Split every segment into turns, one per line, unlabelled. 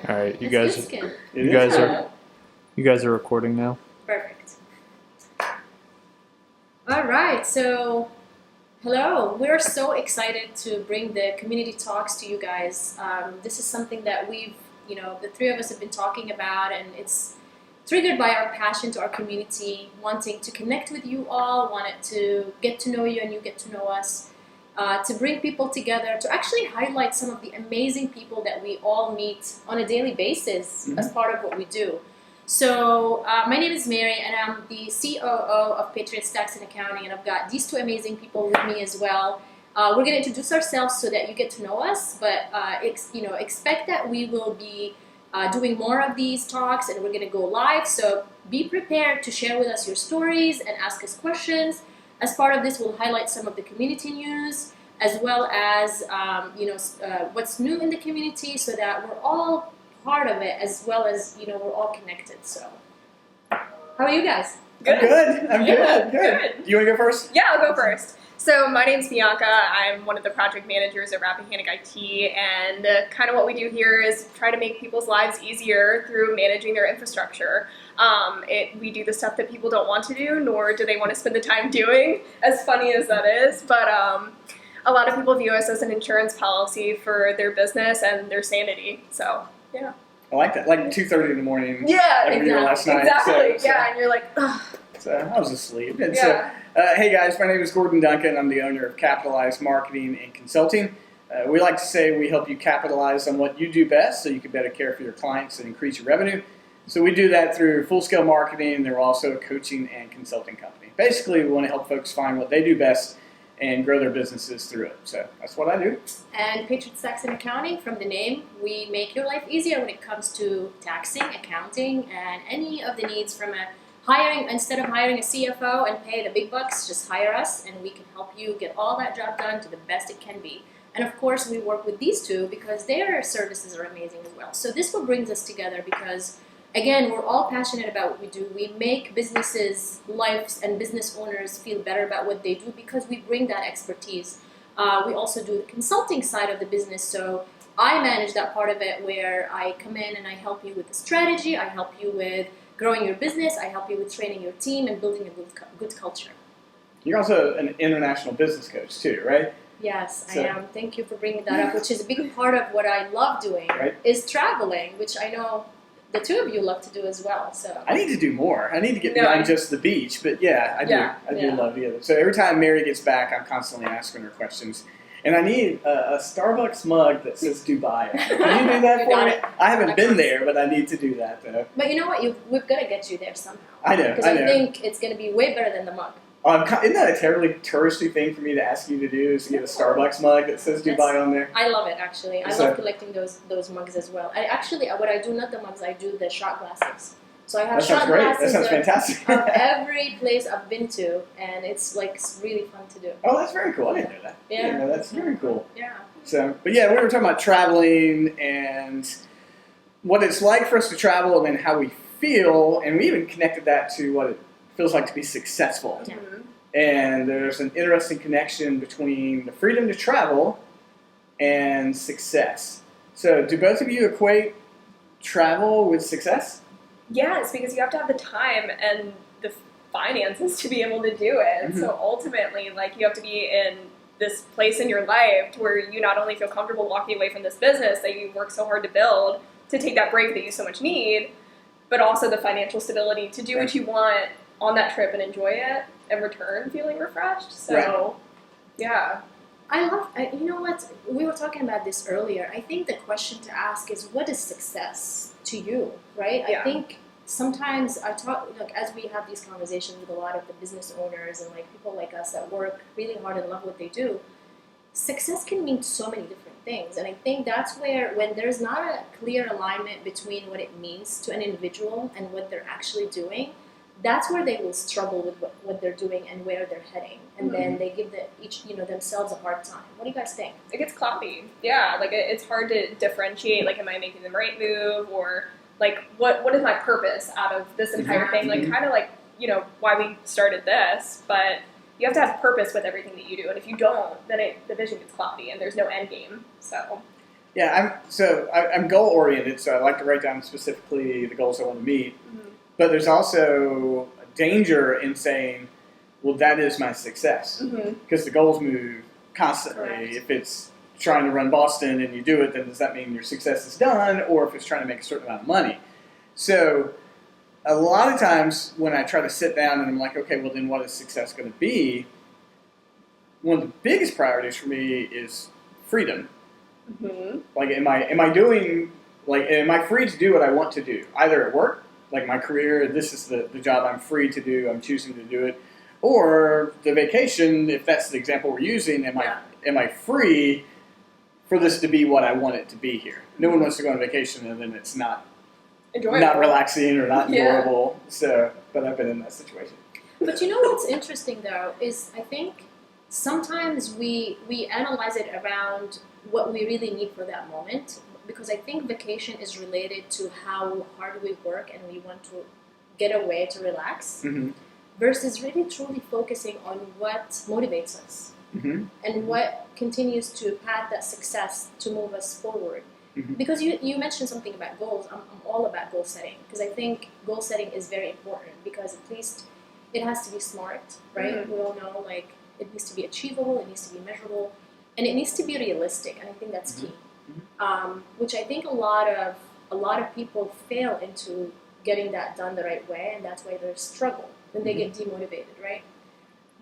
All right, you
It's
guys,
good skin.
you guys are recording now.
Perfect. All right, so hello. We're so excited to bring the community talks to you guys. This is something that the three of us have been talking about, and it's triggered by our passion to our community, wanting to connect with you all, wanted to get to know you and you get to know us, to bring people together, to actually highlight some of the amazing people that we all meet on a daily basis as part of what we do. So my name is Mary, and I'm the COO of Patriots Tax and Accounting, and I've got these two amazing people with me as well. We're going to introduce ourselves so that you get to know us, but expect that we will be doing more of these talks, and we're going to go live. So be prepared to share with us your stories and ask us questions. As part of this, we'll highlight some of the community news, as well as what's new in the community, so that we're all part of it, as well as we're all connected. So, how are you guys?
Good. I'm good. Do you want to go first?
Yeah, I'll go first. So my name's Bianca. I'm one of the project managers at Rappahannock IT, and kind of what we do here is try to make people's lives easier through managing their infrastructure. We do the stuff that people don't want to do, nor do they want to spend the time doing, as funny as that is. But a lot of people view us as an insurance policy for their business and their sanity. So, yeah.
I like that. Like 2:30 in the morning.
Yeah,
like we were last night.
Exactly.
So,
yeah, and you're like, ugh.
So I was asleep. And
Yeah.
hey guys, my name is Duncan. I'm the owner of Capitalize Marketing and Consulting. We like to say we help you capitalize on what you do best so you can better care for your clients and increase your revenue. So we do that through full-scale marketing, and they're also a coaching and consulting company. Basically, we want to help folks find what they do best and grow their businesses through it. So that's what I do.
And Patriots Tax and Accounting, from the name, we make your life easier when it comes to taxing, accounting, and any of the needs from a hiring. Instead of hiring a CFO and pay the big bucks, just hire us and we can help you get all that job done to the best it can be. And of course, we work with these two because their services are amazing as well. So this what brings us together because, again, we're all passionate about what we do. We make businesses, lives, and business owners feel better about what they do because we bring that expertise. We also do the consulting side of the business. So I manage that part of it where I come in and I help you with the strategy. I help you with growing your business. I help you with training your team and building a good culture.
You're also an international business coach too, right?
Yes, I am. Thank you for bringing that up, which is a big part of what I love doing, is traveling, which I know the two of you love to do as well. So
I need to do more. I need to get beyond just the beach, but yeah, I do love the other. So every time Mary gets back, I'm constantly asking her questions. And I need a Starbucks mug that says Dubai. Can you do that for me? I haven't been there, but I need to do that though.
But you know what? We've got to get you there somehow.
I know.
Because I think it's going to be way better than the mug.
Isn't that a terribly touristy thing for me to ask you to do, is to get a Starbucks mug that says Dubai on there?
I love it, actually. I love collecting those mugs as well. What I do, not the mugs, I do the shot glasses. So I have shot glasses
that sounds fantastic.
of every place I've been to, and it's really fun to do.
Oh, that's very cool. I didn't know that.
Yeah.
That's very cool.
Yeah.
So, but yeah, we were talking about traveling and what it's like for us to travel and then how we feel, and we even connected that to what it feels like to be successful.
Yeah.
And there's an interesting connection between the freedom to travel and success. So do both of you equate travel with success?
Yes, because you have to have the time and the finances to be able to do it.
Mm-hmm.
So ultimately, you have to be in this place in your life where you not only feel comfortable walking away from this business that you work so hard to build, to take that break that you so much need, but also the financial stability to do what you want on that trip and enjoy it and return feeling refreshed. So, yeah.
You know what? We were talking about this earlier. I think the question to ask is, what is success to you, right?
Yeah.
I think sometimes I talk, as we have these conversations with a lot of the business owners and people like us that work really hard and love what they do, success can mean so many different things. And I think that's where, when there's not a clear alignment between what it means to an individual and what they're actually doing, that's where they will struggle with what they're doing and where they're heading, and then they give themselves a hard time. What do you guys think?
It gets cloudy. Yeah, it's hard to differentiate, am I making the right move, or what is my purpose out of this entire thing? Why we started this, but you have to have purpose with everything that you do, and if you don't, then the vision gets cloudy and there's no end game. So
Yeah, I'm goal oriented, so I like to write down specifically the goals I want to meet.
Mm-hmm.
But there's also a danger in saying, well, that is my success. Because the goals move constantly.
Correct.
If it's trying to run Boston and you do it, then does that mean your success is done? Or if it's trying to make a certain amount of money? So a lot of times when I try to sit down and I'm like, okay, well then what is success going to be? One of the biggest priorities for me is freedom. Like, am I doing, like, am I free to do what I want to do? Either at work, like my career, this is the job I'm free to do, I'm choosing to do it. Or the vacation, if that's the example we're using, am I free for this to be what I want it to be here? No one wants to go on vacation and then it's not relaxing or not enjoyable. So, but I've been in that situation.
But you know what's interesting though is I think sometimes we analyze it around what we really need for that moment, because I think vacation is related to how hard we work and we want to get away to relax, versus really truly focusing on what motivates us and what continues to path that success to move us forward. Because you mentioned something about goals. I'm all about goal setting, because I think goal setting is very important, because at least it has to be smart, right? We all know, like, it needs to be achievable, it needs to be measurable, and it needs to be realistic, and I think that's key. Which I think a lot of people fail into getting that done the right way, and that's why there's struggle, then they get demotivated, right?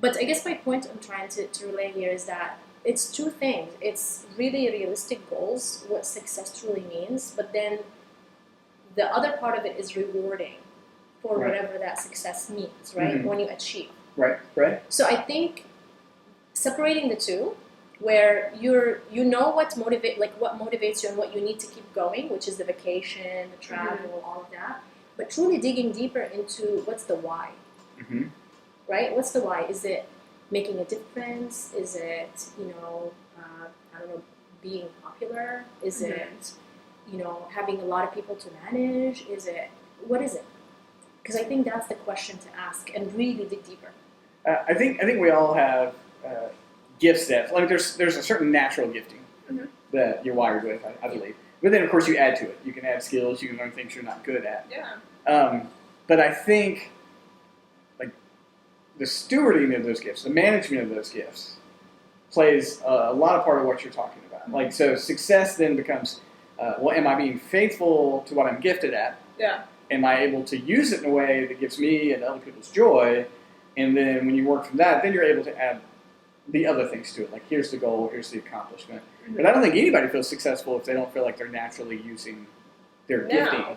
But I guess my point I'm trying to relay here is that it's two things. It's really realistic goals, what success truly means, but then the other part of it is rewarding for whatever that success means, right? When you achieve.
Right.
So I think separating the two, where you know what motivates you and what you need to keep going, which is the vacation, the travel, all of that, but truly digging deeper into what's the why, right? What's the why? Is it making a difference? Is it, I don't know, being popular? Is it, having a lot of people to manage? What is it? Because I think that's the question to ask and really dig deeper.
I think we all have gifts that, like, there's a certain natural gifting that you're wired with, I believe. But then, of course, you add to it. You can add skills. You can learn things you're not good at.
Yeah.
But I think, like, the stewarding of those gifts, the management of those gifts, plays a lot of part of what you're talking about. Like, so success then becomes, well, am I being faithful to what I'm gifted at?
Yeah.
Am I able to use it in a way that gives me and other people's joy? And then when you work from that, then you're able to add the other things to it. Like, here's the goal, here's the accomplishment. But I don't think anybody feels successful if they don't feel like they're naturally using their gifting.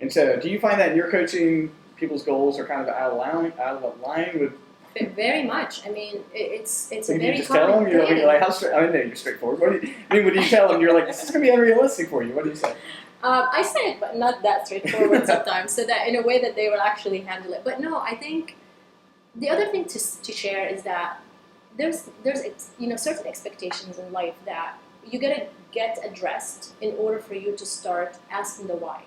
And so, do you find that in your coaching, people's goals are kind of out of line with?
Very much. I mean, it's a
you
very
just tell them? You're like, I know you're straightforward. What do you tell them? You're like, this is going to be unrealistic for you. What do you say?
I say it, but not that straightforward sometimes, so that in a way that they will actually handle it. But no, I think the other thing to share is that there's certain expectations in life that you gotta get addressed in order for you to start asking the why.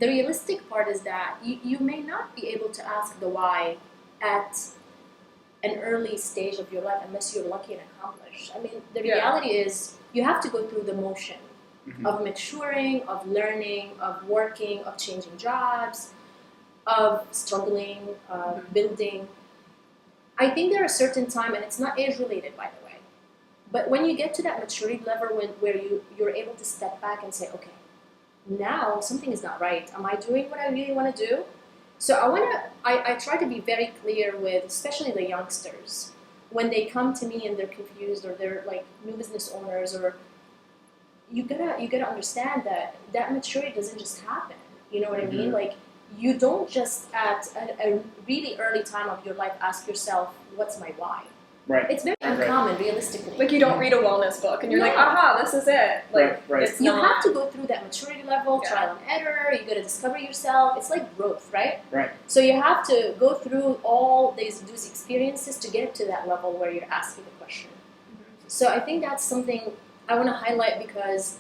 The realistic part is that you may not be able to ask the why at an early stage of your life unless you're lucky and accomplished. I mean, the reality is you have to go through the motion of maturing, of learning, of working, of changing jobs, of struggling, of building. I think there are certain time, and it's not age-related, by the way, but when you get to that maturity level where you're able to step back and say, okay, now something is not right. Am I doing what I really want to do? So I try to be very clear with, especially the youngsters, when they come to me and they're confused or they're like new business owners, or you gotta understand that maturity doesn't just happen. You know what I mean? Like, you don't just at a really early time of your life ask yourself, what's my why?
Right.
It's very uncommon, realistically.
Like, you don't read a wellness book and you're like, aha, this is it. Like, it's
you
not.
have to go through that maturity level, trial and error. You got to discover yourself. It's like growth, right?
Right.
So you have to go through all those experiences to get to that level where you're asking the question. So I think that's something I want to highlight, because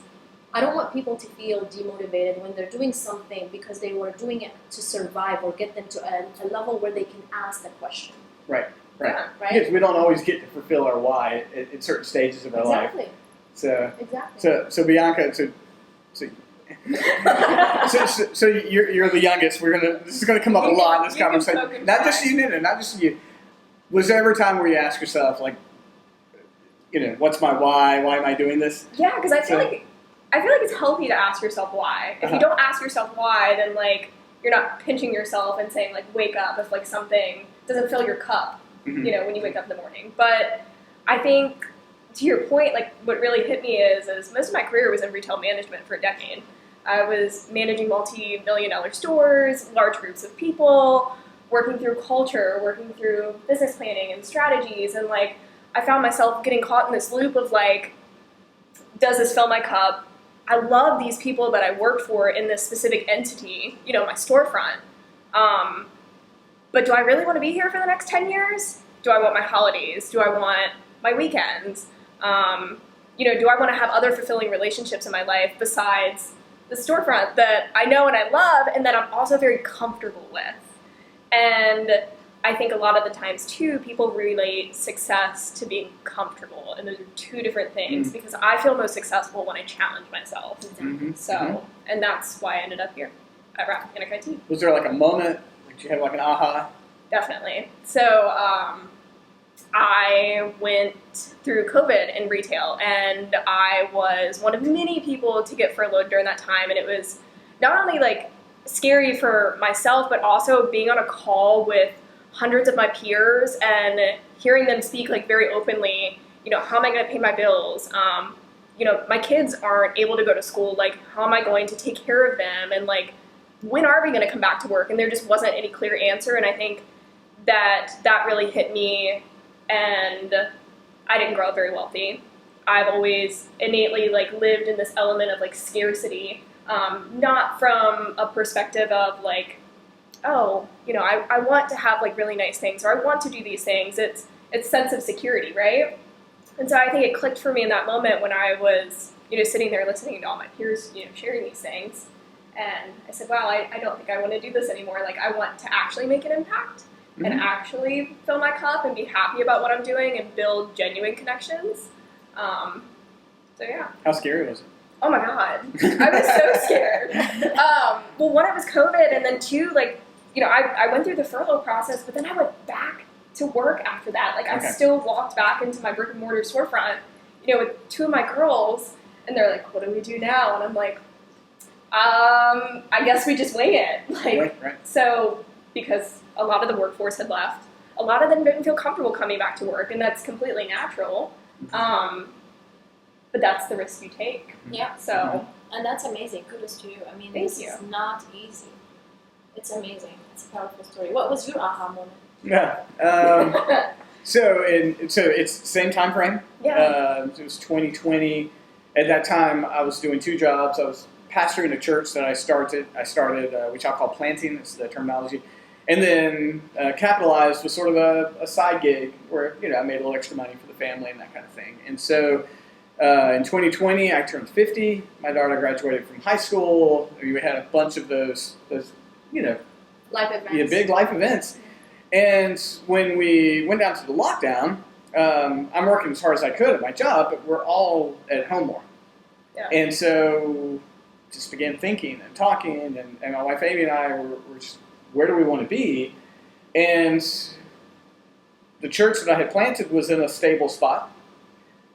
I don't want people to feel demotivated when they're doing something because they were doing it to survive or get them to a level where they can ask the question.
Right.
Right?
Because we don't always get to fulfill our why at certain stages of our life. So
Exactly.
so Bianca, so so you're the youngest. This is gonna come up a lot in this
You can
conversation.
poke and
Not
try.
just you, Nina, not just you. Was there ever a time where you ask yourself, like, what's my why? Why am I doing this?
Yeah, because I feel like it's healthy to ask yourself why. If you don't ask yourself why, then like you're not pinching yourself and saying like wake up if like something doesn't fill your cup,
Mhm.
when you wake up in the morning. But I think to your point, like what really hit me is most of my career was in retail management for a decade. I was managing multi-million-dollar stores, large groups of people, working through culture, working through business planning and strategies, and like I found myself getting caught in this loop of like, does this fill my cup? I love these people that I work for in this specific entity, my storefront. But do I really want to be here for the next 10 years? Do I want my holidays? Do I want my weekends? Do I want to have other fulfilling relationships in my life besides the storefront that I know and I love and that I'm also very comfortable with? And I think a lot of the times, too, people relate success to being comfortable, and those are two different things, because I feel most successful when I challenge myself. So, and that's why I ended up here at Rappahannock IT.
Was there like a moment that you had like an aha?
Definitely. So, I went through COVID in retail, and I was one of many people to get furloughed during that time, and it was not only like scary for myself, but also being on a call with hundreds of my peers and hearing them speak like very openly, how am I going to pay my bills? My kids aren't able to go to school. Like, how am I going to take care of them? And like, when are we going to come back to work? And there just wasn't any clear answer. And I think that really hit me, and I didn't grow up very wealthy. I've always innately like lived in this element of like scarcity, not from a perspective of like, oh, I want to have like really nice things, or I want to do these things. It's sense of security, right? And so I think it clicked for me in that moment when I was, sitting there listening to all my peers, sharing these things. And I said, wow, I don't think I want to do this anymore. Like, I want to actually make an impact and actually fill my cup and be happy about what I'm doing and build genuine connections. So yeah.
How scary was it?
Oh my God. I was so scared. Well, one, it was COVID, and then two, like, I went through the furlough process, but then I went back to work after that. Like, I still walked back into my brick and mortar storefront, with two of my girls, and they're like, what do we do now? And I'm like, I guess we just wing it. Like,
right.
So, because a lot of the workforce had left, a lot of them didn't feel comfortable coming back to work, and that's completely natural. But that's the risk you take.
Yeah.
So,
and that's amazing. Kudos to you. I mean,
Thank
this
you.
is not easy. It's amazing. It's a powerful story. What was your aha moment?
Yeah. So it's same time frame.
Yeah.
It was 2020. At that time, I was doing two jobs. I was pastoring a church that I started, which I'll call planting. That's the terminology. And then Capitalized was sort of a side gig where I made a little extra money for the family and that kind of thing. And so in 2020, I turned 50. My daughter graduated from high school. We had a bunch of those
Life events.
yeah, big life events. And when we went down to the lockdown, I'm working as hard as I could at my job, but we're all at home more.
Yeah.
And so just began thinking and talking, and my wife Amy and I were just, where do we want to be? And the church that I had planted was in a stable spot.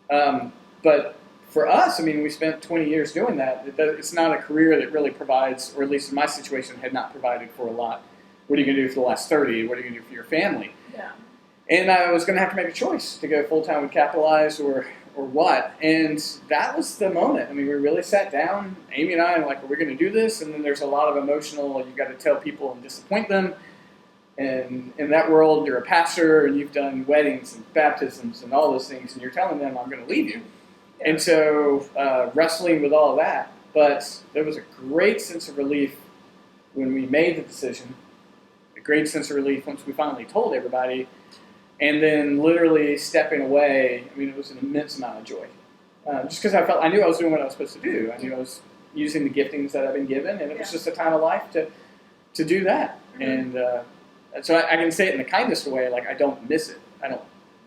But for us, I mean, we spent 20 years doing that. It's not a career that really provides, or at least in my situation, had not provided for a lot. What are you going to do for the last 30? What are you going to do for your family?
Yeah.
And I was going to have to make a choice to go full-time with Capitalize or what. And that was the moment. I mean, we really sat down, Amy and I, and like, are we going to do this? And then there's a lot of emotional, you've got to tell people and disappoint them. And in that world, you're a pastor, and you've done weddings and baptisms and all those things, and you're telling them, I'm going to leave you.
Yeah.
And so wrestling with all of that. But there was a great sense of relief when we made the decision, a great sense of relief once we finally told everybody, and then literally stepping away. I mean, it was an immense amount of joy. Just because I knew I was doing what I was supposed to do. I knew I was using the giftings that I've been given, and it was just a time of life to do that.
Mm-hmm.
And so I can say it in the kindest way, like I don't miss it.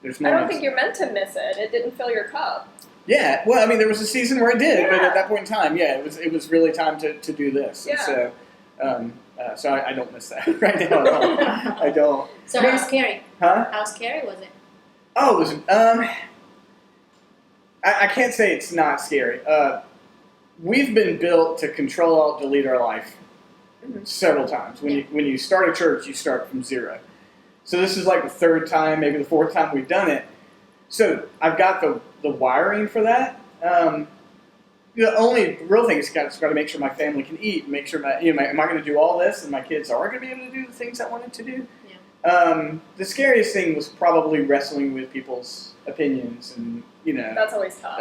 There's
I don't
moments.
think you're meant to miss it. It didn't fill your cup.
Yeah, well, I mean, there was a season where I did, but
Yeah.
at that point in time, yeah, it was really time to do this. And
Yeah.
so I don't miss that right now at all. I don't.
So how scary?
Huh?
How scary was it?
Oh, it was. I can't say it's not scary. We've been built to control, alt, delete our life several times. When you start a church, you start from zero. So this is like the third time, maybe the fourth time we've done it. So I've got the wiring for that. The only real thing is got to make sure my family can eat. Make sure am I going to do all this, and my kids are going to be able to do the things I wanted to do.
Yeah.
The scariest thing was probably wrestling with people's opinions, and
That's always tough.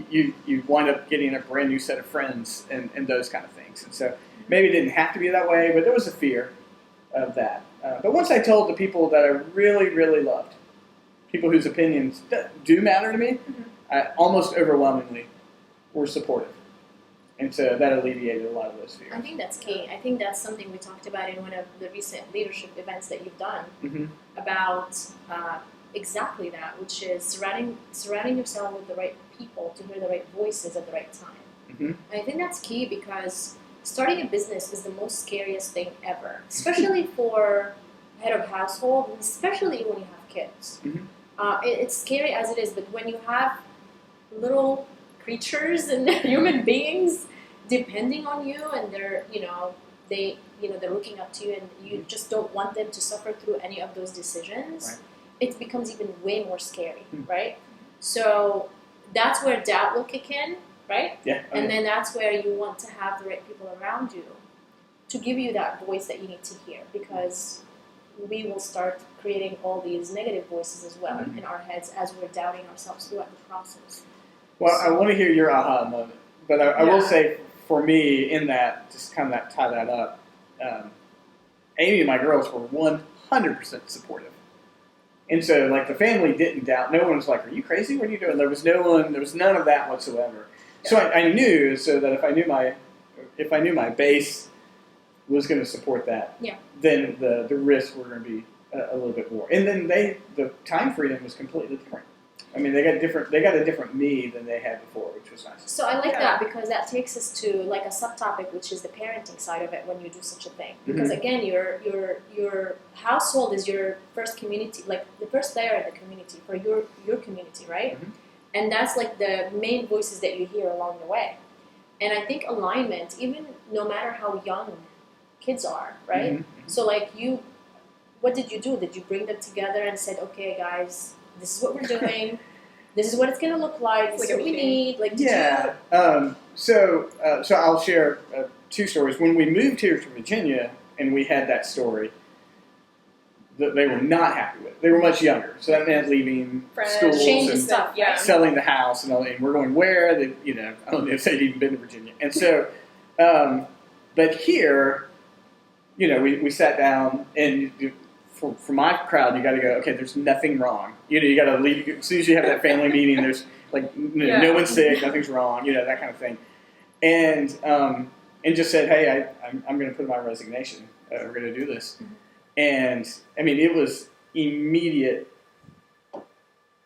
you wind up getting a brand new set of friends and those kind of things. And so maybe it didn't have to be that way, but there was a fear of that. But once I told the people that I really, really loved, people whose opinions do matter to me, I almost overwhelmingly were supportive. And so that alleviated a lot of those fears.
I think that's key. I think that's something we talked about in one of the recent leadership events that you've done about exactly that, which is surrounding yourself with the right people to hear the right voices at the right time. And I think that's key because starting a business is the most scariest thing ever, especially for head of household, especially when you have kids. It's scary as it is, but when you have little creatures and human beings depending on you, and they're looking up to you, and you just don't want them to suffer through any of those decisions,
Right.
it becomes even way more scary, right? So that's where doubt will kick in, right?
Yeah.
And then that's where you want to have the right people around you to give you that voice that you need to hear, because we will start creating all these negative voices as well in our heads as we're doubting ourselves throughout the process.
Well, I want to hear your aha moment, but I will say for me in that, just kind of tie that up, Amy and my girls were 100% supportive. And so, like, the family didn't doubt. No one was like, "Are you crazy? What are you doing?" There was none of that whatsoever. So I knew, so that if I knew my base was going to support that, then the risks were going to be a little bit more. And then the time freedom was completely different. I mean, they got a different me than they had before, which was nice.
So I like that, because that takes us to like a subtopic, which is the parenting side of it when you do such a thing. Because again, your household is your first community, like the first layer in the community for your community, right? And that's like the main voices that you hear along the way. And I think alignment, even no matter how young kids are, right? So like what did you do? Did you bring them together and said, "Okay, guys, this is what we're doing. This is what it's going to look like. This is what we need." Like,
So I'll share two stories. When we moved here to Virginia and we had that story, they were not happy with it. They were much younger, so that meant leaving schools
change
and
stuff,
selling the house and all. And we're going where? I don't know if they'd even been to Virginia. And so, but here, we sat down and. For my crowd, you got to go, okay, there's nothing wrong. You got to leave. As soon as you have that family meeting, there's like no one's sick, nothing's wrong, that kind of thing. And just said, hey, I'm going to put in my resignation. We're going to do this. And I mean, it was immediate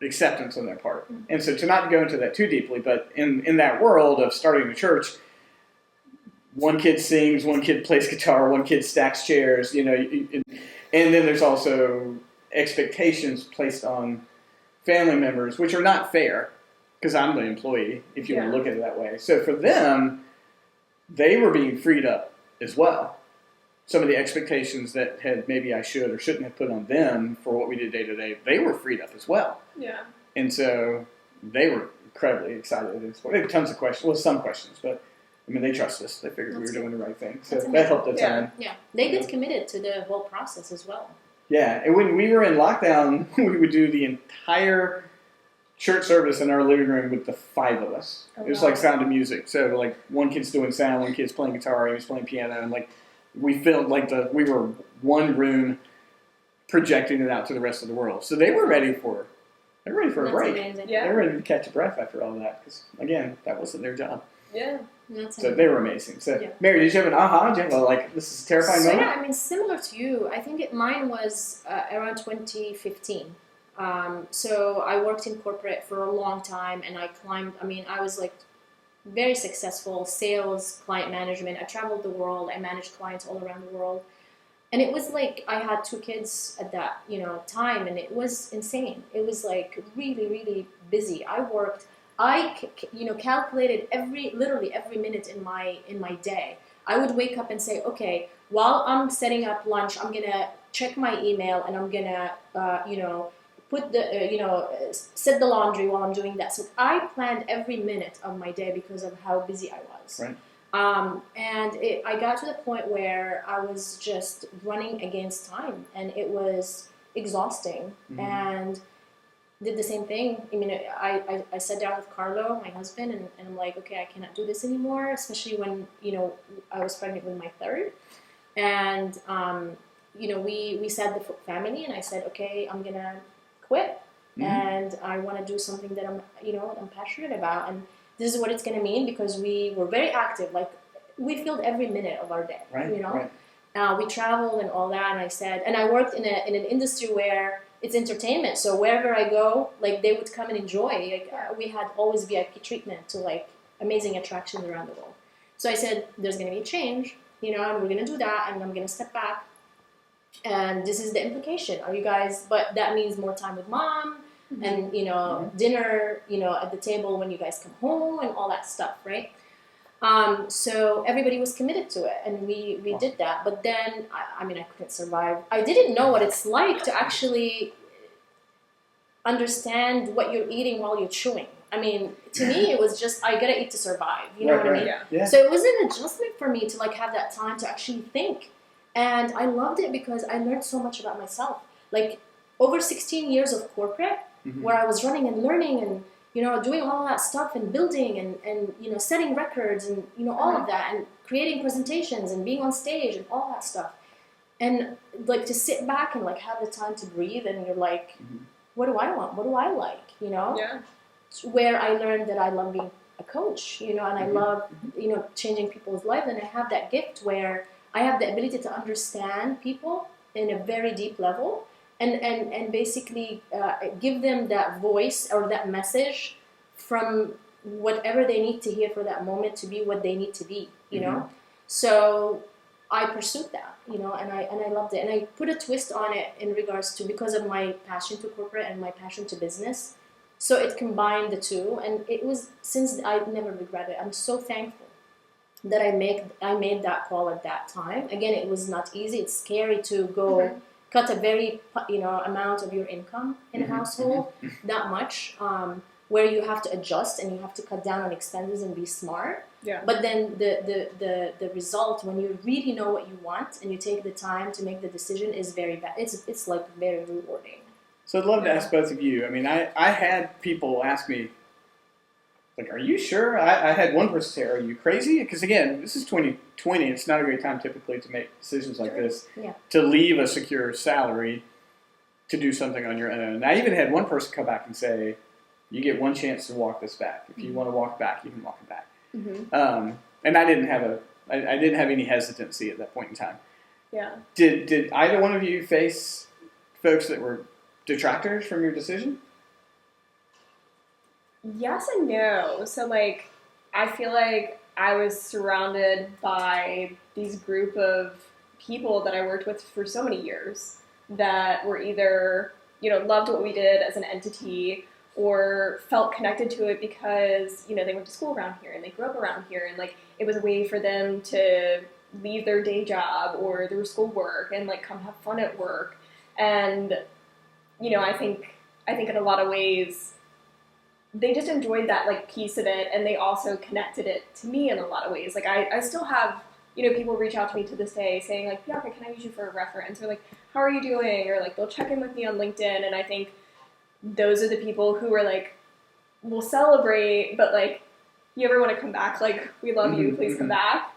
acceptance on their part. And so to not go into that too deeply, but in that world of starting a church, one kid sings, one kid plays guitar, one kid stacks chairs, and then there's also expectations placed on family members, which are not fair, because I'm the employee, if you want to look at it that way. So for them, they were being freed up as well. Some of the expectations that maybe I should or shouldn't have put on them for what we did day to day, they were freed up as well.
Yeah.
And so they were incredibly excited. They had tons of questions, well, some questions, but I mean, they trust us. They figured we were doing the right thing. So that helped a ton.
Yeah. They get committed to the whole process as well.
Yeah. And when we were in lockdown, we would do the entire church service in our living room with the 5 of us. It was like Sound of Music. So, like, one kid's doing sound, one kid's playing guitar, he was playing piano. And, like, we felt like we were one room projecting it out to the rest of the world. So they were ready for a break.
Amazing.
Yeah.
They were ready to catch a breath after all that. Because, again, that wasn't their job.
Yeah.
So they were amazing. So, Mary, did you have an aha? Did you have this is a terrifying moment?
Yeah, I mean, similar to you. I think mine was around 2015. So I worked in corporate for a long time, and I climbed. I mean, I was like very successful sales, client management. I traveled the world. I managed clients all around the world. And it was like I had 2 kids at that, time, and it was insane. It was like really, really busy. I worked. Calculated literally every minute in my day. I would wake up and say, okay, while I'm setting up lunch, I'm gonna check my email, and I'm gonna, put set the laundry while I'm doing that. So I planned every minute of my day because of how busy I was.
Right.
I got to the point where I was just running against time, and it was exhausting.
Mm-hmm.
And did the same thing. I mean, I sat down with Carlo, my husband, and I'm like, okay, I cannot do this anymore, especially when, I was pregnant with my third. And, we said the family, and I said, okay, I'm going to quit. Mm-hmm. And I want to do something that I'm passionate about. And this is what it's going to mean, because we were very active. Like, we filled every minute of our day,
right, Right.
We traveled and all that. And I worked in an industry where it's entertainment. So wherever I go, like, they would come and enjoy. Like, we had always VIP treatment to like amazing attractions around the world. So I said, there's going to be a change, and we're going to do that, and I'm going to step back. And this is the implication. Are you guys? But that means more time with mom, mm-hmm. and mm-hmm. dinner, at the table when you guys come home, and all that stuff, right? So everybody was committed to it, and we did that. But then, I couldn't survive. I didn't know what it's like to actually understand what you're eating while you're chewing. I mean, to me, it was just, I gotta eat to survive. You know what I mean?
Yeah.
So it was an adjustment for me to like have that time to actually think. And I loved it because I learned so much about myself. Like, over 16 years of corporate, mm-hmm. where I was running and learning and, doing all that stuff and building and setting records and, all mm-hmm. of that, and creating presentations and being on stage and all that stuff. And like, to sit back and like have the time to breathe, and you're like, mm-hmm. what do I want? What do I like?
Yeah.
Where I learned that I love being a coach, and I mm-hmm. love, changing people's lives. And I have that gift where I have the ability to understand people in a very deep level, and basically give them that voice or that message from whatever they need to hear for that moment to be what they need to be,
mm-hmm.
So I pursued that, and I loved it. And I put a twist on it in regards to, because of my passion to corporate and my passion to business. So it combined the two, and it was, since I never regret it. I'm so thankful that I made that call at that time. Again, it was not easy. It's scary to go mm-hmm. cut a very amount of your income in a mm-hmm. household, mm-hmm. that much, where you have to adjust and you have to cut down on expenses and be smart.
Yeah.
But then the result, when you really know what you want and you take the time to make the decision, is very bad. It's like very rewarding.
So I'd love to ask both of you. I mean, I had people ask me, like, are you sure? I had one person say, are you crazy? Because, again, this is 2020. It's not a great time typically to make decisions like this.
Yeah.
To leave a secure salary to do something on your own. And I even had one person come back and say, you get one chance to walk this back. If you
mm-hmm.
want to walk back, you can walk it back.
Mm-hmm.
And I didn't have I didn't have any hesitancy at that point in time.
Yeah.
Did either one of you face folks that were detractors from your decision?
Yes and no. So, like, I feel like I was surrounded by these group of people that I worked with for so many years that were either, loved what we did as an entity, or felt connected to it because, they went to school around here and they grew up around here, and like, it was a way for them to leave their day job or their schoolwork and like come have fun at work. And, I think in a lot of ways, they just enjoyed that like piece of it, and they also connected it to me in a lot of ways. Like, I still have, people reach out to me to this day saying like, Bianca, can I use you for a reference? Or like, how are you doing? Or like, they'll check in with me on LinkedIn. And I think those are the people who are like, we'll celebrate, but like, you ever want to come back? Like, we love
mm-hmm,
you, please
mm-hmm.
come back.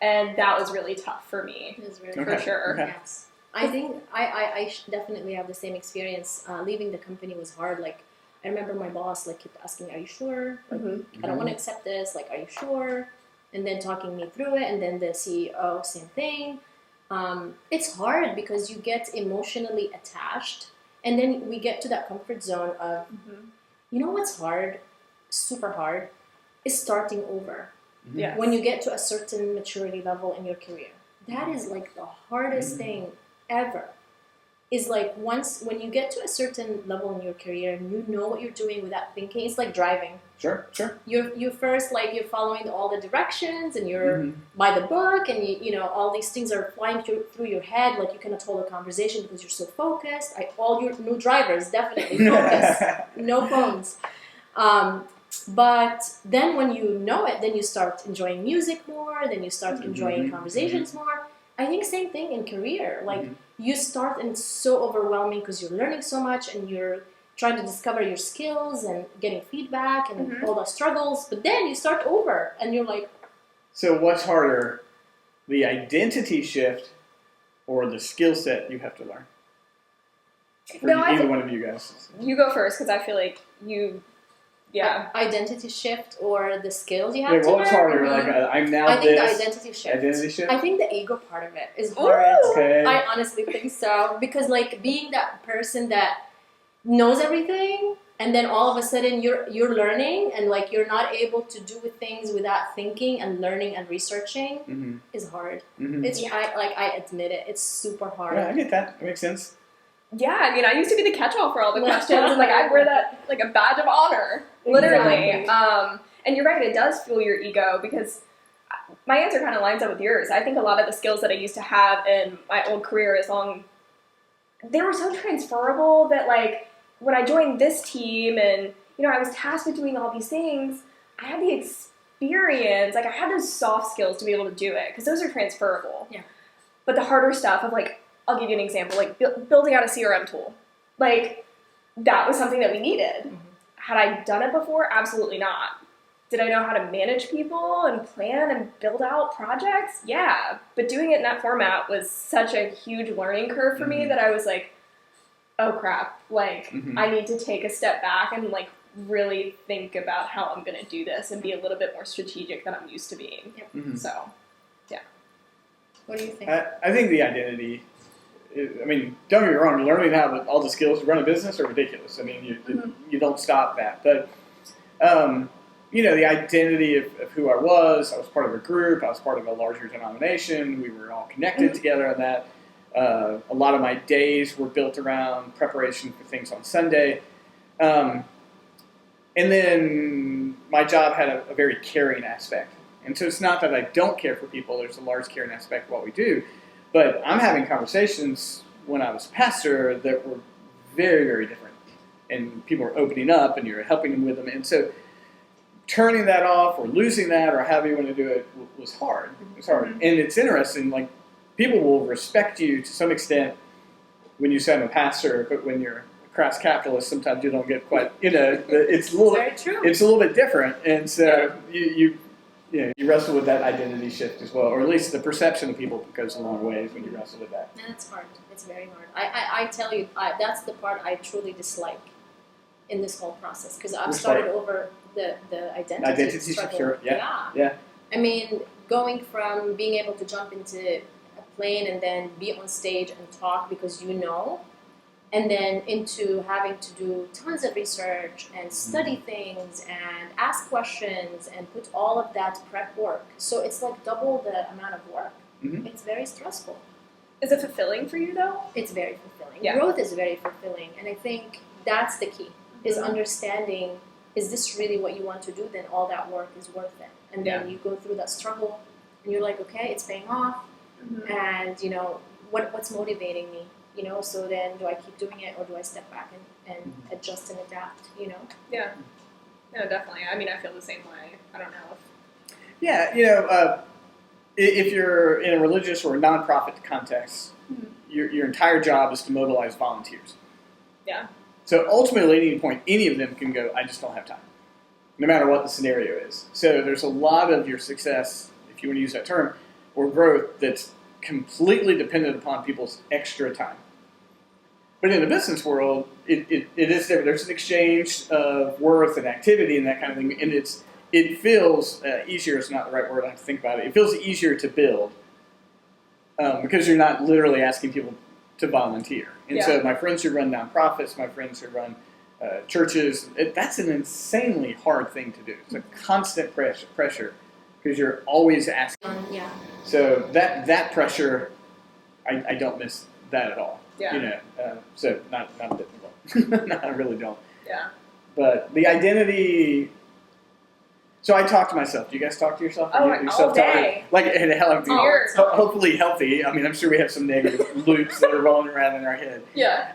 And that was really tough for me,
it was really
for sure.
Okay.
Yes. I think I definitely have the same experience. Leaving the company was hard. Like, I remember my boss like kept asking, "Are you sure? Like,
mm-hmm.
I don't want to accept this. Like, are you sure?" And then talking me through it. And then the CEO, same thing. It's hard because you get emotionally attached And then we get to that comfort zone of,
Mm-hmm.
you know what's hard, super hard, is starting over.
Yeah.
When you get to a certain maturity level in your career. That is like the hardest thing ever. Is like when you get to a certain level in your career and you know what you're doing without thinking, it's like driving.
Sure.
You first like you're following all the directions and you're by the book and you know all these things are flying through your head, like you cannot hold a conversation because you're so focused. All your new drivers definitely focus, no phones. But then when you know it, then you start enjoying music more, then you start enjoying conversations more. I think same thing in career. Like you start and it's so overwhelming because you're learning so much and you're trying to discover your skills and getting feedback and all the struggles. But then you start over and you're like...
So what's harder, the identity shift or the skill set you have to learn? For either one of you guys.
You go first because I feel like you... Yeah.
Identity shift or the skills you have to learn?
Yeah, what's harder? Like, I'm now
I think
this.
the identity shift.
Identity shift?
I think the ego part of it is hard.
Okay.
I honestly think so. Because, like, being that person that knows everything and then all of a sudden you're learning and, like, you're not able to do things without thinking and learning and researching is hard. It's I admit it. It's super hard.
Yeah, I get that. That makes sense.
Yeah, I mean, I used to be the catch-all for all the questions, and like I wear that like a badge of honor, literally.
Exactly.
And you're right; it does fuel your ego because my answer kind of lines up with yours. I think a lot of the skills that I used to have in my old career, they were so transferable that like when I joined this team, and you know, I was tasked with doing all these things, I had the experience, like I had those soft skills to be able to do it because those are transferable.
Yeah.
But the harder stuff of like. I'll give you an example, like building out a CRM tool. Like, that was something that we needed. Had I done it before? Absolutely not. Did I know how to manage people and plan and build out projects? Yeah. But doing it in that format was such a huge learning curve for me that I was like, oh crap, like, I need to take a step back and like really think about how I'm going to do this and be a little bit more strategic than I'm used to being. So, yeah.
What do you think?
I think the identity... I mean, don't get me wrong, learning how all the skills to run a business are ridiculous. I mean, you don't stop that. But, you know, the identity of who I was part of a group, I was part of a larger denomination, we were all connected together on that. A lot of my days were built around preparation for things on Sunday. And then my job had a very caring aspect. And so it's not that I don't care for people, there's a large caring aspect of what we do. But I'm having conversations when I was pastor that were very, very different. And people are opening up and you're helping them with them. And so turning that off or losing that or however you want to do it was hard. It was hard. And it's interesting, like people will respect you to some extent when you say I'm a pastor, but when you're a crass capitalist, sometimes you don't get quite, you know, it's a little,
very true.
It's a little bit different. And so you wrestle with that identity shift as well, or at least the perception of people goes a long ways when you wrestle with that.
And it's hard. It's very hard. I tell you, that's the part I truly dislike in this whole process because I've started over the identity struggle.
Sure. Yeah.
I mean, going from being able to jump into a plane and then be on stage and talk because you know, and then into having to do tons of research and study things and ask questions and put all of that prep work. So it's like double the amount of work. It's very stressful.
Is it fulfilling for you though?
It's very fulfilling.
Yeah.
Growth is very fulfilling. And I think that's the key, is understanding, is this really what you want to do? Then all that work is worth it. And then you go through that struggle and you're like, okay, it's paying off. And, you know, what's motivating me? You know, so then do I keep doing it or do I step back and adjust and adapt, you know?
Yeah. No, definitely. I mean, I feel the same way. I don't know if...
Yeah, you know, if you're in a religious or a nonprofit context, your entire job is to mobilize volunteers.
Yeah.
So ultimately, at any point, any of them can go, I just don't have time, no matter what the scenario is. So there's a lot of your success, if you want to use that term, or growth that's completely dependent upon people's extra time. But in the business world, it is different. There's an exchange of worth and activity and that kind of thing, and it feels easier. Is not the right word. I have to think about it. It feels easier to build because you're not literally asking people to volunteer. And so my friends who run nonprofits, my friends who run churches, that's an insanely hard thing to do. It's a constant pressure because you're always asking.
Yeah.
So that pressure, I don't miss that at all.
Yeah.
You know, so not a bit. No, I really don't.
Yeah.
But the identity. So I talk to myself. Do you guys talk to yourself?
Oh,
You
all day.
Like
Weird.
hopefully healthy. I mean, I'm sure we have some negative loops that are rolling around in our head.
Yeah.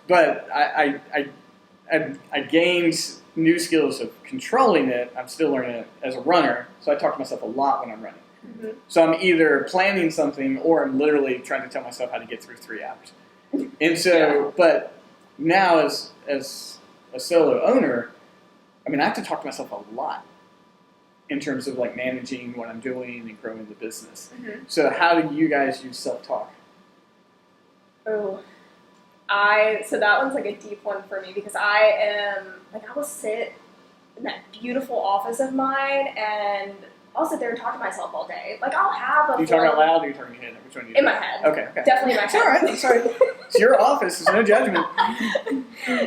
But I gained new skills of controlling it. I'm still learning it as a runner. So I talk to myself a lot when I'm running.
Mm-hmm.
So I'm either planning something or I'm literally trying to tell myself how to get through 3 hours. And so, but now as a solo owner, I mean, I have to talk to myself a lot in terms of like managing what I'm doing and growing the business.
Mm-hmm.
So how do you guys use self-talk?
Oh, so that one's like a deep one for me because I will sit in that beautiful office of mine and I'll sit there and talk to myself all day. Like I'll have a
Do you talk out loud or do you talk in your head? Which one do you do?
in my head.
Okay.
Definitely in my
It's
head.
all right. I'm sorry. It's your office. There's no judgment.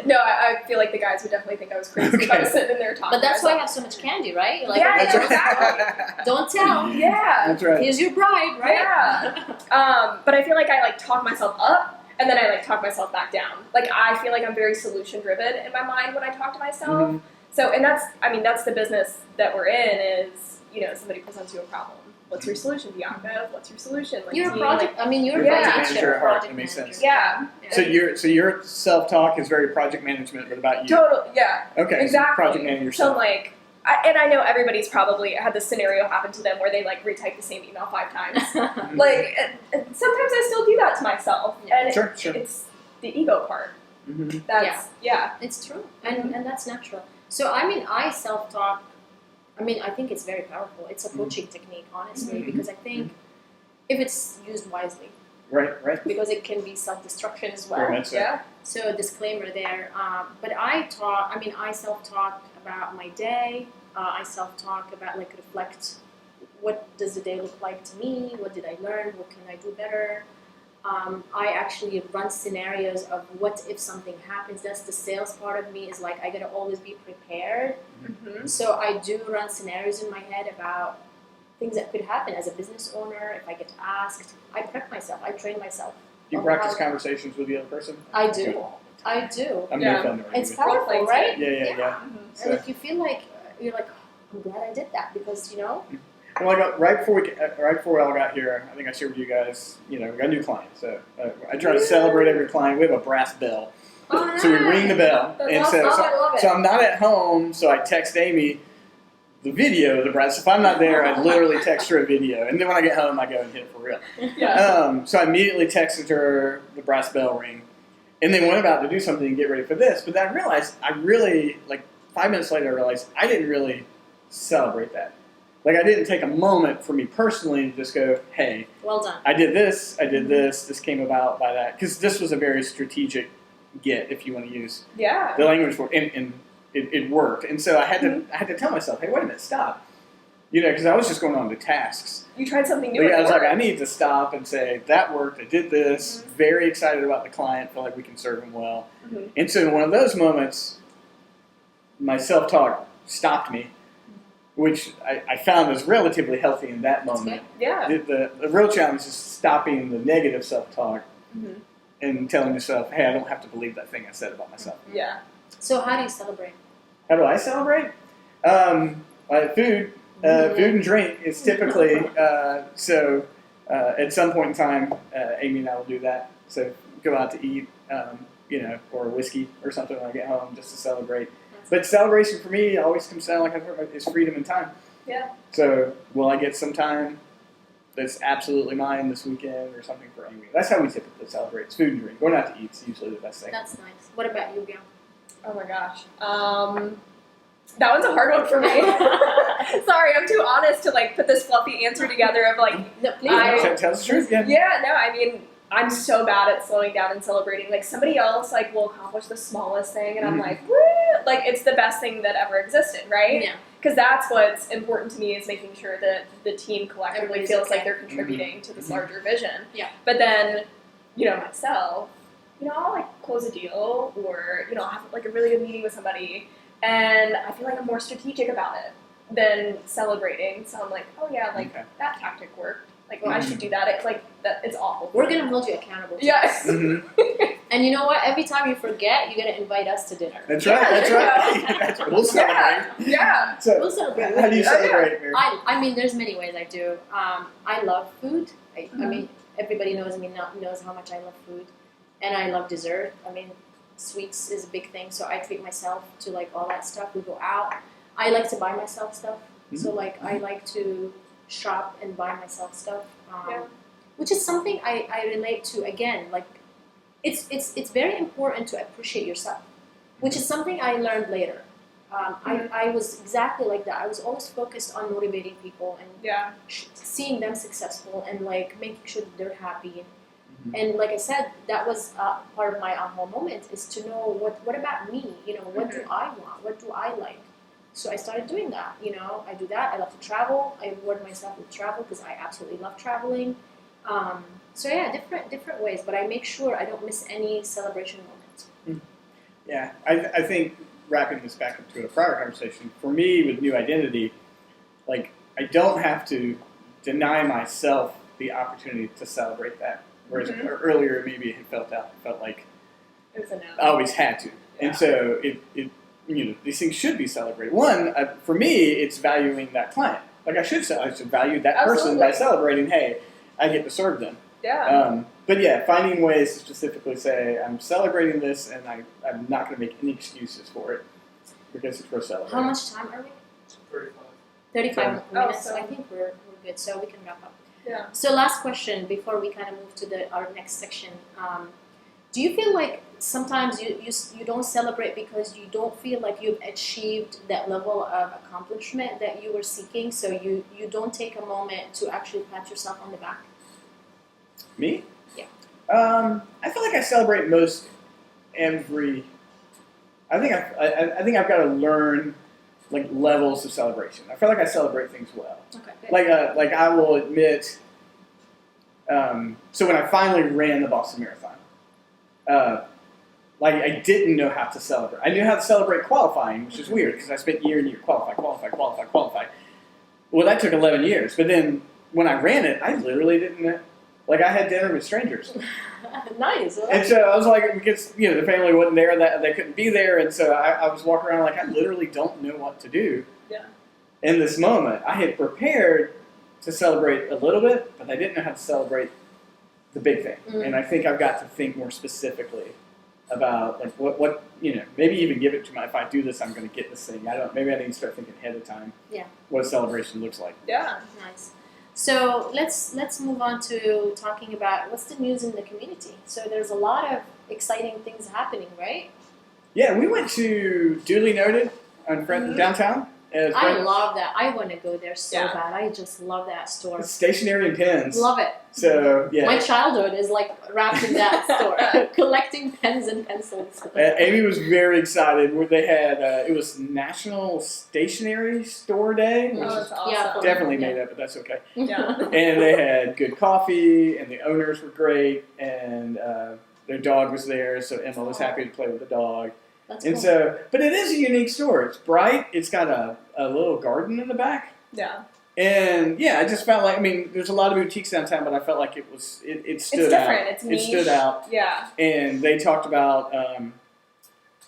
No, I feel like the guys would definitely think I was crazy if I was sitting in there talking.
But that's
to
why I
myself.
have so much candy, right? You're like,
Yeah,
That's
exactly.
don't tell.
Yeah.
That's right.
Here's your bride, right?
Yeah. But I feel like I like talk myself up and then I like talk myself back down. Like I feel like I'm very solution driven in my mind when I talk to myself.
Mhm.
So, and that's the business that we're in is, somebody presents you a problem. What's your solution, Bianca? What's your solution? Like,
You're a
do you,
project. I mean, you're a
Yeah.
project
Manager
manager.
at heart,
Project
that makes
manager.
sense.
Yeah.
So your self-talk is very project management, but about you.
Total. Yeah.
Okay.
Exactly.
So project manage
So
yourself.
like, I know everybody's probably had this scenario happen to them where they like retype the same email 5 times.
Mhm.
Like, and sometimes I still do that to myself,
Yeah.
and
Sure.
it's the ego part.
Mhm.
That's yeah.
It's true, and that's natural. So I mean, I self-talk. I mean, I think it's very powerful. It's a coaching technique, honestly,
Mhm.
because I think if it's used wisely,
Right.
because it can be self-destruction as well.
Very much so.
Yeah.
So disclaimer there. But I self-talk about my day. I self-talk about like reflect. What does the day look like to me? What did I learn? What can I do better? I actually run scenarios of what if something happens. That's the sales part of me is like I gotta always be prepared.
Mm-hmm.
So I do run scenarios in my head about things that could happen as a business owner. If I get asked, I prep myself. I train myself.
Do you practice conversations with the other person?
I do. I do.
I'm
Yeah.
no fun.
It's
With.
powerful,
Role-playing
right?
Yeah.
And like you feel like you're like, I'm glad I did that because
Well, right before we all got here, I think I shared with you guys. We got a new client, so I try to celebrate every client. We have a brass bell,
Oh,
so we ring the bell,
That's
and
awesome. I love it.
so I'm not at home, so I text Amy the video of the brass. If I'm not there, I literally text her a video, and then when I get home, I go and hit it for real.
Yeah.
So I immediately texted her the brass bell ring, and then went about to do something and get ready for this. But then I realized, 5 minutes later, I realized I didn't really celebrate that. Like I didn't take a moment for me personally to just go, hey,
well done.
I did this, this came about by that. Because this was a very strategic get, if you want to use
Yeah.
the language for it, and it worked. And so I had to tell myself, hey, wait a minute, stop. Because I was just going on to tasks.
You tried something new.
But yeah, I was like, I
worked.
need to stop and say, that worked, I did this,
Mhm.
very excited about the client, feel like we can serve him well.
Mhm.
And so in one of those moments, my self-talk stopped me, which I found was relatively healthy in that
That's
moment.
Yeah.
The real challenge is stopping the negative self-talk
Mhm.
and telling yourself, hey, I don't have to believe that thing I said about myself.
Yeah.
So how do you celebrate?
How do I celebrate? Food and drink is typically, at some point in time, Amy and I will do that. So go out to eat, or a whiskey or something when I get home just to celebrate. But celebration for me always comes down, like I've heard, is freedom and time.
Yeah.
So will I get some time that's absolutely mine this weekend or something for Amy? That's how we typically celebrate. It's food and drink. Going out to eat is usually the best thing.
That's nice. What about you, Bianca?
Oh my gosh. That one's a hard one for me. Sorry, I'm too honest to like put this fluffy answer together of like,
No, please.
Tell us the truth, yeah.
yeah, no, I mean, I'm so bad at slowing down and celebrating. Like somebody else like will accomplish the smallest thing and I'm
Mhm.
like, woo! Like it's the best thing that ever existed, right?
Yeah.
Because that's what's important to me is making sure that the team collectively
Everybody's
feels like
okay.
they're contributing to this
Mhm.
larger vision.
Yeah.
But then myself, I'll like close a deal or, have like a really good meeting with somebody, and I feel like I'm more strategic about it than celebrating. So I'm like, oh yeah, like that tactic worked. Like, I should do that. It's like that. It's awful.
We're gonna hold you accountable.
Yes.
And you know what? Every time you forget, you're gonna invite us to dinner.
That's right. That's right. That's right. We'll celebrate.
Yeah.
So,
We'll celebrate.
how do you celebrate, Mary?
I mean, there's many ways I do. I love food. I mean, everybody knows me. Knows how much I love food, and I love dessert. I mean, sweets is a big thing. So I treat myself to like all that stuff. We go out. I like to buy myself stuff. So like I like to shop and buy myself stuff, which is something I relate to. Again, like it's very important to appreciate yourself, which is something I learned later. I was exactly like that. I was always focused on motivating people and seeing them successful and like making sure that they're happy. And like I said, that was part of my aha moment, is to know what about me? What do I want? What do I like? So I started doing that. I do that. I love to travel. I reward myself with travel because I absolutely love traveling. So yeah, different ways, but I make sure I don't miss any celebration moment.
Yeah, I think wrapping this back up to a prior conversation, for me with new identity, like I don't have to deny myself the opportunity to celebrate that. Whereas earlier maybe it felt like
it was a no.
I always had to, and so it these things should be celebrated. One, for me, it's valuing that client. Like I should value that person by celebrating. Hey, I get to serve them.
Yeah.
But yeah, finding ways to specifically say I'm celebrating this, and I'm not going to make any excuses for it because it's worth celebrating.
How much time are we? 35 minutes. So I think we're good. So we can wrap up.
Yeah.
So last question before we kind of move to our next section. Do you feel like sometimes you don't celebrate because you don't feel like you've achieved that level of accomplishment that you were seeking, so you don't take a moment to actually pat yourself on the back?
Me?
Yeah.
I feel like I celebrate most every. I think I've got to learn like levels of celebration. I feel like I celebrate things well.
Okay. Good.
Like I will admit. So when I finally ran the Boston Marathon. Like I didn't know how to celebrate. I knew how to celebrate qualifying, which is weird because I spent year and year qualify. Well, that took 11 years. But then when I ran it, I literally didn't know. Like I had dinner with strangers.
Nice. Well,
And so I was like, because the family wasn't there, that they couldn't be there, and so I was walking around like I literally don't know what to do.
Yeah.
In this moment, I had prepared to celebrate a little bit, but I didn't know how to celebrate the big thing. And I think I've got to think more specifically about like what maybe even give it to if I do this, I'm going to get this thing. Maybe I need to start thinking ahead of time.
Yeah.
What a celebration looks like.
Yeah.
Nice. So let's move on to talking about what's the news in the community. So there's a lot of exciting things happening, right?
Yeah, we went to Duly Noted on downtown.
I love that. I want to go there so
Yeah.
bad. I just love that store.
It's stationery and pens.
Love it.
So yeah.
My childhood is like wrapped in that store, collecting pens and pencils.
Amy was very excited. Where they had it was National Stationery Store Day, which
Oh,
is
that's awesome.
Yeah.
definitely made up, but that's okay.
Yeah.
And they had good coffee, and the owners were great, and their dog was there, so Emma was happy to play with the dog.
That's
And
cool.
so, but it is a unique store. It's bright. It's got a little garden in the back.
Yeah.
And yeah, I just felt like, there's a lot of boutiques downtown, but I felt like it stood out.
It's different. It's
It
niche.
stood out.
Yeah.
And they talked about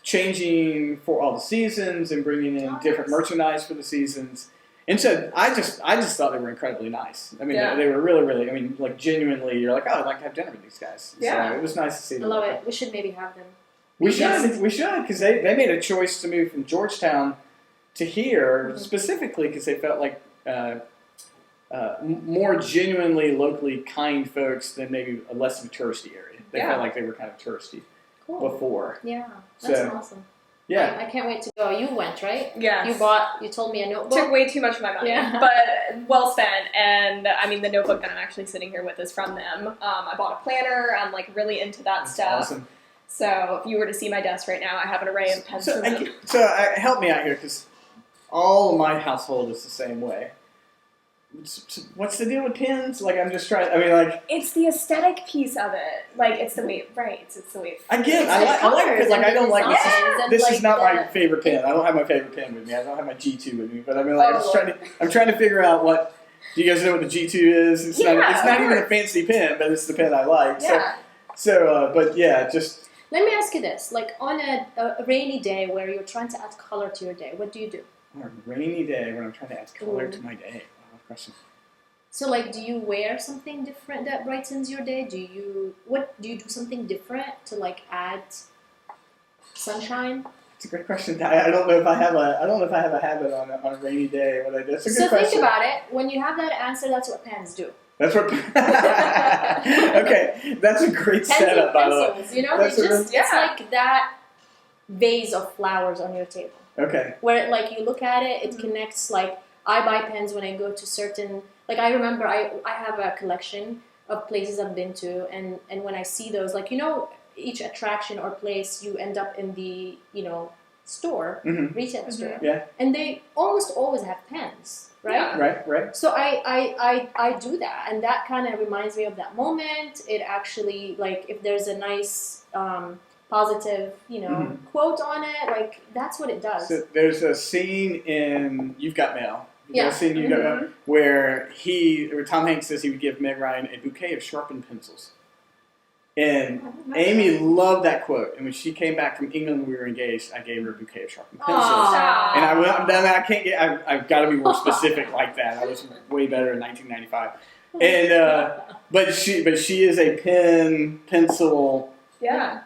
changing for all the seasons and bringing in different merchandise for the seasons. And so I just thought they were incredibly nice.
Yeah.
They were really, really, like genuinely, you're like, oh, I'd like to have dinner with these guys.
Yeah.
So it was nice to see
I
them.
love it. We should maybe have them.
We should, because they made a choice to move from Georgetown to here, specifically because they felt like more genuinely locally kind folks than maybe a less of a touristy area. They felt like they were kind of touristy before.
Yeah, that's
So,
awesome.
Yeah.
I can't wait to go. You went, right?
Yeah.
You told me a notebook.
Took way too much of my money,
Yeah.
but well spent. And the notebook that I'm actually sitting here with is from them. I bought a planner. I'm like really into that
That's
stuff.
awesome.
So if you were to see my desk right now, I have an array of pens
So,
from them.
help me out here, because all of my household is the same way. what's the deal with pins? Like, I'm just trying. I mean, like,
It's the aesthetic piece of it. Like, it's the way, right? It's the way.
I get it.
It's
I
the
like
colors
it. Like,
and
I don't
the
like this.
designs and,
This
like,
is not my
the-
favorite pin. I don't have my favorite pin with me. I don't have my G2 with me. But I mean, like,
Oh.
I'm trying to figure out what. Do you guys know what the G2 is? It's
Yeah,
not
of
even a
course.
fancy pin, but it's the pin I like.
Yeah.
But yeah, just
Let me ask you this: like on a rainy day where you're trying to add color to your day, what do you do?
on a rainy day when I'm trying to add color to my day. Wow, what a question.
So, like, do you wear something different that brightens your day? Do you do something different to like add sunshine?
It's a great question. I don't know if I have a habit on a rainy day. What I do. It's a good
So
question.
think about it. When you have that answer, that's what pens do.
That's what. Okay, that's a great
Pens
setup,
and
by the way.
pencils, you know,
That's
they
a
just
good-
it's
yeah.
like that vase of flowers on your table.
Okay.
Where like you look at it, it connects. Like I buy pens when I go to certain. Like I remember, I have a collection of places I've been to, and when I see those, like each attraction or place, you end up in the store,
Mm-hmm.
retail store,
Yeah.
and they almost always have pens, right?
Yeah.
Right.
So I do that, and that kind of reminds me of that moment. It actually, like, if there's a nice positive quote on it, like that's what it does.
So there's a scene in You've Got Mail.
Yeah.
A scene in You've Got Mail where Tom Hanks says he would give Meg Ryan a bouquet of sharpened pencils. And Amy loved that quote. And when she came back from England when we were engaged, I gave her a bouquet of sharpened pencils.
Aw.
And I've got to be more specific like that. I was way better in 1995. And but she is a pencil
Yeah.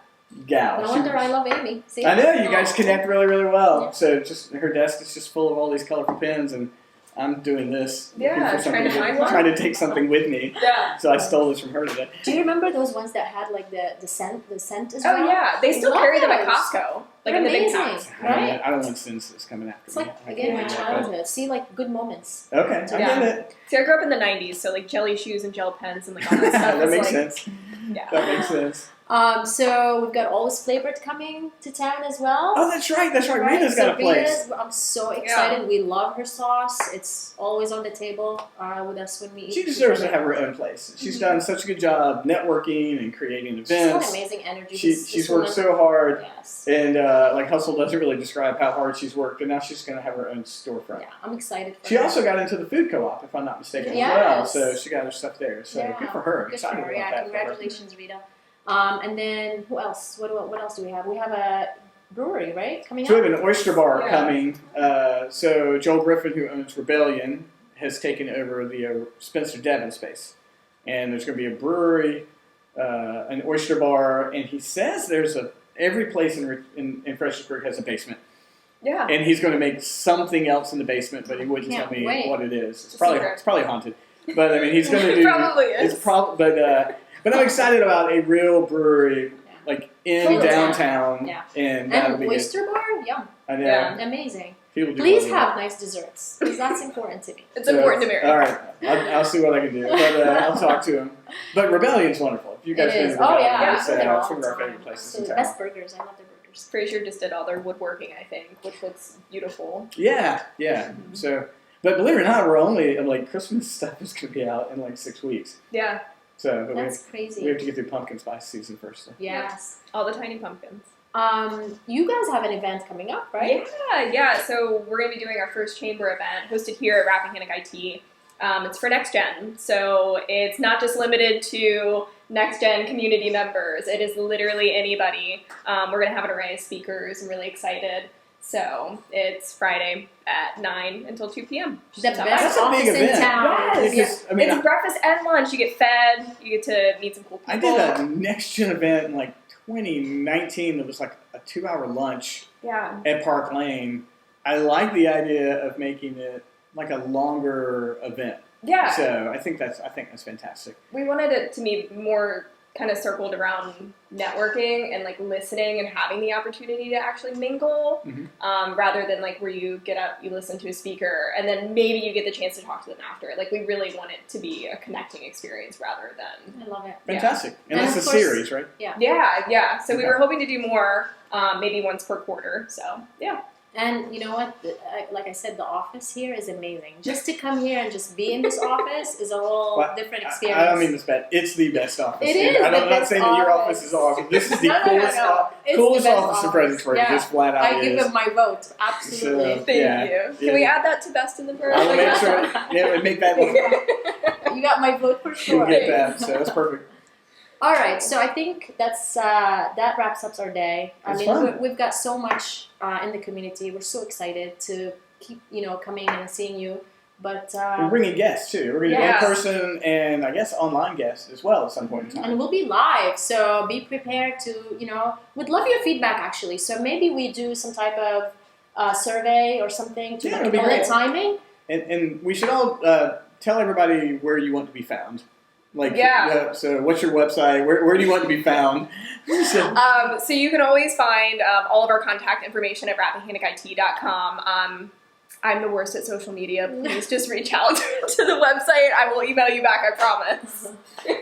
gal.
No wonder I love Amy. See?
I know you guys
Aw.
connect really, really well.
Yeah.
So just her desk is just full of all these colorful pens, and I'm doing this.
Yeah,
looking for
trying to
something
find one.
trying to take something with me.
Yeah.
So I stole this from her today.
Do you remember those ones that had like the scent as
Oh
well?
yeah, they still
Love
carry them at
those.
Costco, like
They're
in the big
amazing.
packs.
Right.
I don't want senses coming after
It's
me.
like again my
Yeah.
childhood. See, like good moments.
Okay, I
Yeah.
get it.
See, I grew up in the '90s, so like jelly shoes and gel pens and like all that stuff.
That
was,
makes
like,
sense.
Yeah.
That makes sense.
So we've got Always Flavored coming to town as well.
Oh, that's right. That's right. Rita's
So
got a place.
Rita's, I'm so excited. We love her sauce. It's always on the table with us when we eat.
She deserves to have her own place. She's done such a good job networking and creating
She's got
events.
amazing energy.
She's worked so hard.
Yes.
And like Hustle doesn't really describe how hard she's worked, and now she's going to have her own storefront.
Yeah, I'm excited for
She
her.
also got into the food co-op, if I'm not mistaken,
Yes.
as well. So she got her stuff there. So
Yeah.
good for her.
Good for
Excited
her.
about
Yeah,
that. for her.
congratulations, Rita. And then who else? What else do we have? We have a brewery, right? Coming
So we
up.
have an oyster bar
Yeah.
coming. So Joel Griffin, who owns Rebellion, has taken over the Spencer Devon space, and there's going to be a brewery, an oyster bar, and he says every place in Fredericksburg has a basement.
Yeah.
And he's going to make something else in the basement, but he wouldn't
Can't
tell me
wait.
what it is. It's
It's a
probably
secret.
haunted. But I mean, he's going to do.
Probably is.
It's but I'm excited about a real brewery like in
Totally.
downtown,
Yeah.
and that'll
And
be
oyster bar, yum,
good. I know.
Yeah.
amazing.
People do
Please
love it.
have nice desserts because that's important to me.
It's important to Mary.
All right, I'll see what I can do. But I'll talk to him. But Rebellion's wonderful. If you guys
It
been
is.
to
Oh
Rebellion,
yeah,
it's,
I go there all
it's one of
the
our
time.
favorite places
So
in
the
town.
best burgers. I love their burgers.
Fraser just did all their woodworking, I think, which looks beautiful.
Yeah.
Mm-hmm.
So, but believe it or not, we're only like Christmas stuff is going to be out in like 6 weeks.
Yeah,
So, but
That's
we
crazy.
have to get through pumpkin spice season first. So.
Yes.
all the tiny pumpkins.
You guys have an event coming up, right?
Yeah. So we're going to be doing our first chamber event hosted here at Rappahannock IT. It's for Next Gen, so it's not just limited to Next Gen community members. It is literally anybody. We're going to have an array of speakers. I'm really excited. So it's Friday at 9 until 2 p.m.
The
Just stop by.
best
That's a big
office in
event.
town.
Yes.
Because, I mean,
It's breakfast and lunch. You get fed. You get to meet some cool people.
I did a Next Gen event in like 2019 that was like a 2-hour lunch
Yeah.
at Park Lane. I like the idea of making it like a longer event.
Yeah.
So I think that's fantastic.
We wanted it to be more kind of circled around networking and like listening and having the opportunity to actually mingle, rather than like where you get up, you listen to a speaker, and then maybe you get the chance to talk to them after. Like we really want it to be a connecting experience rather than
I love it.
Fantastic. And
And
that's a
of course-
series, right?
yeah. So we
Okay.
were hoping to do more, maybe once per quarter. So yeah.
And you know what? Like I said, the office here is amazing. Just to come here and just be in this office is a whole
Well,
different experience.
I don't mean this bad. It's the best office.
It is
I'm
the
not
best
saying that your
office.
office is awesome. This is the
No.
coolest,
It's
coolest
the best
office in Fredericksburg.
Yeah.
Just flat out
I give
is.
them my vote. Absolutely.
So,
Thank
yeah,
you. Can
yeah.
we add that to best in the first?
I will make sure. Yeah, we make that.
You got my vote for
You'll
sure.
get that. So that's perfect.
All right, so I think that wraps up our day. I
It's
mean,
fun.
we've got so much in the community. We're so excited to keep coming and seeing you. But
We're bringing guests too. We're going to
Yeah.
in person and I guess online guests as well at some point in time.
and we'll be live, so be prepared to We'd love your feedback actually. So maybe we do some type of survey or something to
Yeah,
like
it'd be
know the
great.
timing.
And we should all tell everybody where you want to be found. Like,
Yeah.
So what's your website? Where do you want to be found?
So you can always find all of our contact information at rappahannockit.com. I'm the worst at social media. Please just reach out to the website. I will email you back, I promise.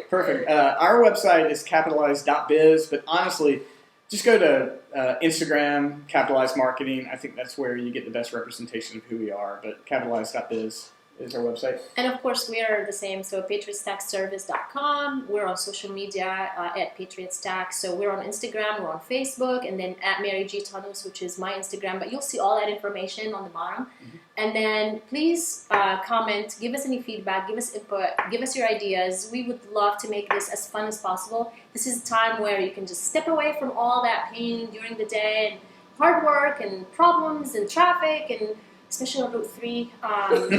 Perfect. Our website is capitalize.biz, but honestly, just go to Instagram, Capitalize Marketing. I think that's where you get the best representation of who we are, but capitalize.biz is our website.
And of course, we are the same. So patriotstaxservice.com. We're on social media at Patriots Tax. So we're on Instagram, we're on Facebook, and then at Mary G. Tannous, which is my Instagram. But you'll see all that information on the bottom.
Mm-hmm.
And then please comment, give us any feedback, give us input, give us your ideas. We would love to make this as fun as possible. This is a time where you can just step away from all that pain during the day and hard work and problems and traffic and especially on Route 3, so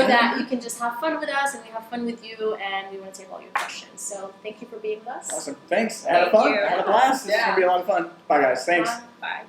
that you can just have fun with us and we have fun with you and we want to take all your questions. So thank you for being with us.
Awesome. Thanks. I had
Thank
fun.
you.
I had a blast. This is
Yeah.
going to be a lot of fun. Bye, guys. Thanks.
Bye.
Bye.